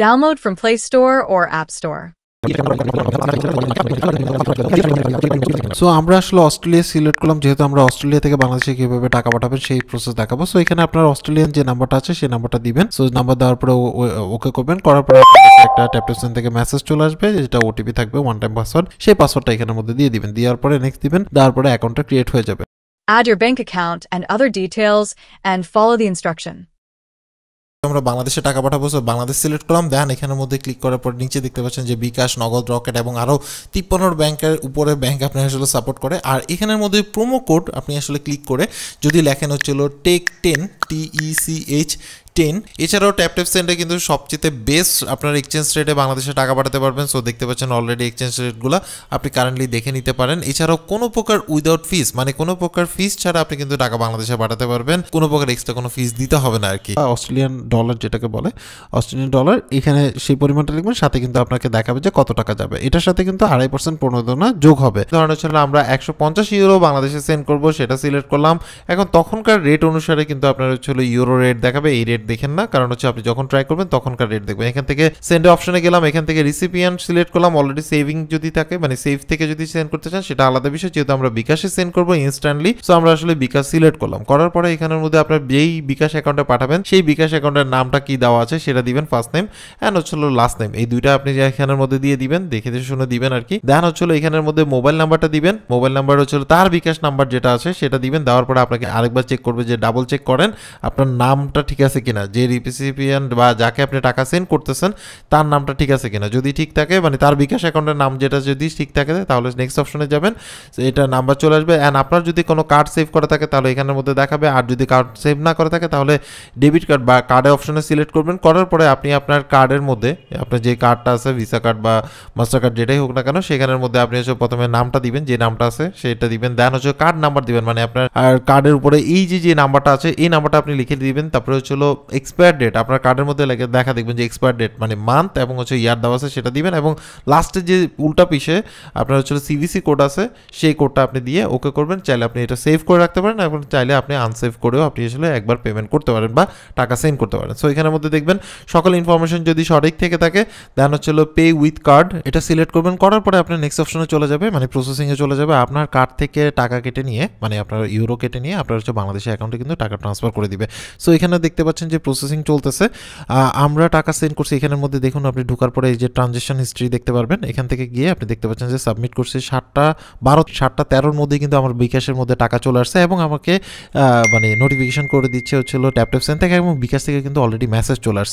Download from Play Store or App Store. So আমরা আসলে Australia select করলাম, যেহেতু আমরা অস্ট্রেলিয়া থেকে বাংলাদেশে কিভাবে টাকা পাঠাবেন সেই প্রসেস দেখাবো। সো এখানে আপনার অস্ট্রেলিয়ান যে নাম্বারটা আছে সেই নাম্বারটা দিবেন। সো নাম্বার দেওয়ার পরে ওকে করবেন, করার পরে একটা ট্যাপটেশন থেকে মেসেজ চলে আসবে, যেটা ওটিপি থাকবে, ওয়ান টাইম পাসওয়ার্ড। সেই পাসওয়ার্ডটা এখানের মধ্যে দিয়ে দিবেন, দেওয়ার পরে নেক্সট দিবেন, দেওয়ার পরে অ্যাকাউন্টটা ক্রিয়েট হয়ে যাবে। Add your bank account and other details and follow the instruction. আমরা বাংলাদেশে টাকা পাঠাবো। সো বাংলাদেশ সিলেক্ট করলাম, দেন এখানের মধ্যে ক্লিক করার পর নিচে দেখতে পাচ্ছেন যে বিকাশ, নগদ, রকেট এবং আরও 53 ব্যাংকের উপরে ব্যাংক আপনার আসলে সাপোর্ট করে। আর এখানের মধ্যে প্রোমো কোড আপনি আসলে ক্লিক করে যদি লেখেন হচ্ছিল টেক10 TECH10, এছাড়াও ট্যাপ সেন্ডে কিন্তু সবচেয়ে বেস্ট আপনার এক্সচেঞ্জ রেটে বাংলাদেশে টাকা পাঠাতে পারবেন। সো দেখতে পাচ্ছেন অলরেডি এক্সচেঞ্জ রেটগুলো আপনি কারেন্টলি দেখে নিতে পারেন। এছাড়াও কোনো প্রকার উইদাউট ফিস, মানে কোনো প্রকার ফিস ছাড়া আপনি কিন্তু টাকা বাংলাদেশে পাঠাতে পারবেন, কোনো প্রকার এক্সট্রা কোনো ফিস দিতে হবে না আর কি। অস্ট্রেলিয়ান ডলার যেটাকে বলে, অস্ট্রেলিয়ান ডলার, এখানে সেই পরিমাণটা লিখবেন, সাথে কিন্তু আপনাকে দেখাবে যে কত টাকা যাবে। এটার সাথে কিন্তু 2.5% প্রণোদনা যোগ হবে। ধরেন হচ্ছে আমরা 150 ইউরো বাংলাদেশে সেন্ড করবো, সেটা সিলেক্ট করলাম। এখন তখনকার রেট অনুসারে কিন্তু আপনার হচ্ছে ইউরো রেট দেখাবে, এই রেট দেখেন না, কারণ হচ্ছে আপনি যখন ট্রাই করবেন তখনকার রেট দেখবেন। এখান থেকে সেন্ড অপশনে গেলাম, এখান থেকে রিসিপিয়েন্ট সিলেক্ট করলাম। অলরেডি সেভিং যদি থাকে, মানে সেভ থেকে যদি সেন্ড করতে চান সেটা আলাদা বিষয়, যেহেতু আমরা বিকাশে সেন্ড করবো ইনস্ট্যান্টলি। সো আমরা আসলে বিকাশ সিলেক্ট করলাম, করার পরে এখানের মধ্যে আপনার যেই বিকাশ অ্যাকাউন্টে পাঠাবেন সেই বিকাশ অ্যাকাউন্টের নামটা কি দেওয়া আছে সেটা দিবেন, ফার্স্ট নেম অ্যান্ড হচ্ছে লাস্ট নেম, এই দুইটা আপনি যে এখানের মধ্যে দিয়ে দিবেন, দেখে শুনে দিবেন আর কি। দেন হচ্ছে এখানের মধ্যে মোবাইল নাম্বারটা দিবেন, মোবাইল নাম্বার হচ্ছে তার বিকাশ নাম্বার যেটা আছে সেটা দিবেন। দেওয়ার পরে আপনাকে আরেকবার চেক করবে, যে ডাবল চেক করেন আপনার নামটা ঠিক আছে কিনা, যে রিসিপিয়েন্ট বা যাকে আপনি টাকা সেন্ড করতেছেন তার নামটা ঠিক আছে কিনা। যদি ঠিক থাকে, মানে তার বিকাশ অ্যাকাউন্টের নাম যেটা যদি ঠিক থাকে, তাহলে নেক্সট অপশনে যাবেন, এটা নাম্বার চলে আসবে। অ্যান্ড আপনার যদি কোনো কার্ড সেভ করা থাকে তাহলে এখানের মধ্যে দেখাবে, আর যদি কার্ড সেভ না করে থাকে তাহলে ডেবিট কার্ড বা কার্ডের অপশনে সিলেক্ট করবেন। করার পরে আপনি আপনার কার্ডের মধ্যে আপনার যে কার্ডটা আছে, ভিসা কার্ড বা মাস্টার কার্ড যেটাই হোক না কেন, সেখানের মধ্যে আপনি হচ্ছে প্রথমে নামটা দিবেন, যে নামটা আছে সেটা দিবেন। দেন হচ্ছে কার্ড নাম্বার দিবেন, মানে আপনার আর কার্ডের উপরে এই যে নাম্বারটা আছে এই নাম্বারটা আপনি লিখে দিবেন। তারপরে হচ্ছে এক্সপায়ার ডেট, আপনার কার্ডের মধ্যে দেখা দেখবেন যে এক্সপায়ার ডেট মানে মান্থ এবং হচ্ছে ইয়ার দেওয়া আছে সেটা দিবেন। এবং লাস্টে যে উল্টা পিছে আপনার হচ্ছে সিভিসি কোড আছে সেই কোডটা আপনি দিয়ে ওকে করবেন। চাইলে আপনি এটা সেভ করে রাখতে পারেন, এবং চাইলে আপনি আনসেভ করেও আপনি আসলে একবার পেমেন্ট করতে পারেন বা টাকা সেন্ড করতে পারেন। সো এখানের মধ্যে দেখবেন সকল ইনফরমেশন যদি সঠিক থেকে থাকে, দেন হচ্ছে পে উইথ কার্ড, এটা সিলেক্ট করবেন। করার পরে আপনার নেক্সট অপশনে চলে যাবে, মানে প্রসেসিংয়ে চলে যাবে। আপনার কার্ড থেকে টাকা কেটে নিয়ে, মানে আপনার ইউরো কেটে নিয়ে আপনার হচ্ছে বাংলাদেশের অ্যাকাউন্টে কিন্তু টাকা ট্রান্সফার করে দিবে। সো এখানে দেখতে পাচ্ছেন যে প্রসেসিং চলতেছে, আমরা টাকা সেন্ড করছি। এখানের মধ্যে দেখুন আপনি ঢোকার পরে এই যে ট্রানজেকশন হিস্ট্রি দেখতে পারবেন, এখান থেকে গিয়ে আপনি দেখতে পাচ্ছেন যে সাবমিট করছি 7:13 মধ্যে কিন্তু আমার বিকাশের মধ্যে টাকা চলে আসছে, এবং আমাকে মানে নোটিফিকেশন করে দিচ্ছে হচ্ছিল ট্যাপ সেন্ড থেকে, এবং বিকাশ থেকে কিন্তু অলরেডি মেসেজ চলে আসছে।